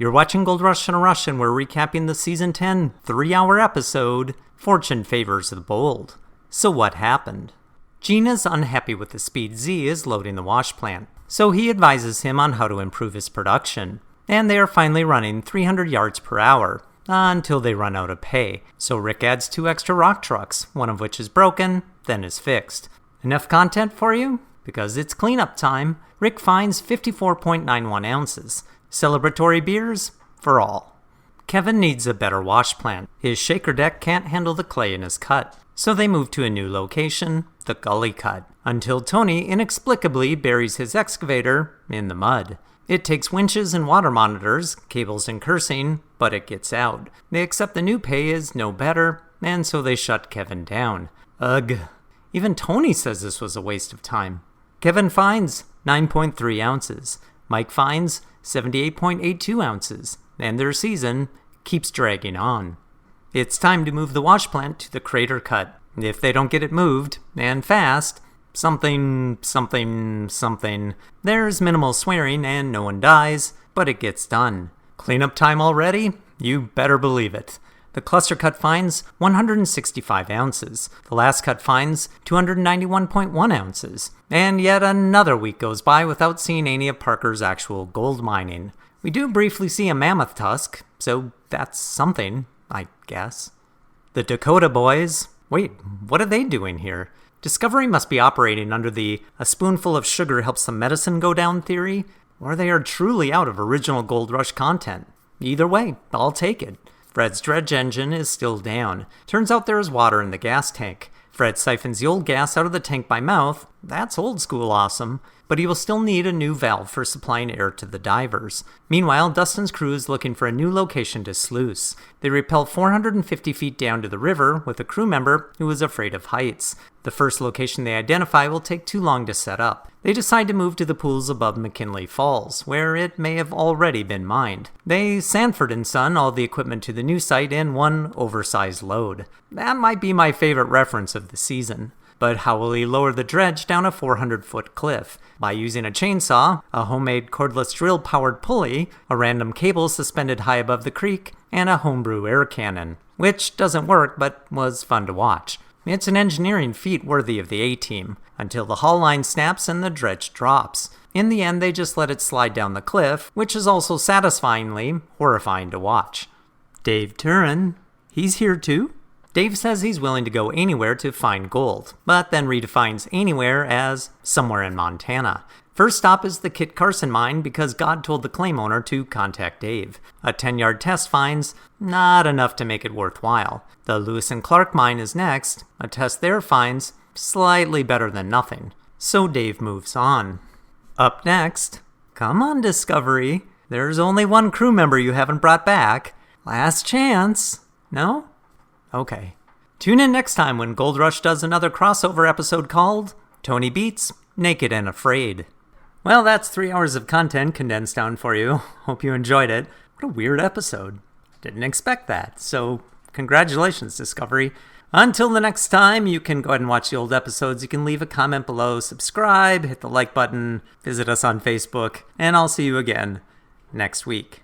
You're watching Gold Rush in a Rush, and we're recapping the Season 10 3-hour episode, Fortune Favors the Bold. So what happened? Gene is unhappy with the speed Z is loading the Washplant, so he advises him on how to improve his production. And they are finally running 300 yards per hour, until they run out of pay. So Rick adds 2 extra rock trucks, one of which is broken, then is fixed. Enough content for you? Because it's cleanup time. Rick finds 54.91 ounces. Celebratory beers for all. Kevin needs a better wash plant. His shaker deck can't handle the clay in his cut. So they move to a new location, the gully cut, until Tony inexplicably buries his excavator in the mud. It takes winches and water monitors, cables and cursing, but it gets out. They accept the new pay is no better, and so they shut Kevin down. Ugh. Even Tony says this was a waste of time. Kevin finds 9.3 ounces. Mike finds 78.82 ounces, and their season keeps dragging on. It's time to move the wash plant to the crater cut. If they don't get it moved, and fast, something. There's minimal swearing and no one dies, but it gets done. Cleanup time already? You better believe it. The cluster cut finds 165 ounces. The last cut finds 291.1 ounces. And yet another week goes by without seeing any of Parker's actual gold mining. We do briefly see a mammoth tusk, so that's something, I guess. The Dakota boys. Wait, what are they doing here? Discovery must be operating under the "a spoonful of sugar helps the medicine go down" theory, or they are truly out of original Gold Rush content. Either way, I'll take it. Fred's dredge engine is still down. Turns out there is water in the gas tank. Fred siphons the old gas out of the tank by mouth. That's old school awesome. But he will still need a new valve for supplying air to the divers. Meanwhile, Dustin's crew is looking for a new location to sluice. They rappel 450 feet down to the river with a crew member who is afraid of heights. The first location they identify will take too long to set up. They decide to move to the pools above McKinley Falls, where it may have already been mined. They Sanford and Son all the equipment to the new site in one oversized load. That might be my favorite reference of the season. But how will he lower the dredge down a 400-foot cliff? By using a chainsaw, a homemade cordless drill-powered pulley, a random cable suspended high above the creek, and a homebrew air cannon. Which doesn't work, but was fun to watch. It's an engineering feat worthy of the A-Team, until the hull line snaps and the dredge drops. In the end, they just let it slide down the cliff, which is also satisfyingly horrifying to watch. Dave TURIN, he's here too? Dave says he's willing to go anywhere to find gold, but then redefines anywhere as somewhere in Montana. First stop is the Kit Carson mine because God told the claim owner to contact Dave. A 10-yard test finds not enough to make it worthwhile. The Lewis and Clark mine is next. A test there finds slightly better than nothing. So Dave moves on. Up next, come on Discovery, there's only one crew member you haven't brought back. Last chance. No? Okay. Tune in next time when Gold Rush does another crossover episode called Tony Beats, Naked and Afraid. Well, that's 3 hours of content condensed down for you. Hope you enjoyed it. What a weird episode. Didn't expect that. So, congratulations, Discovery. Until the next time, you can go ahead and watch the old episodes. You can leave a comment below, subscribe, hit the like button, visit us on Facebook, and I'll see you again next week.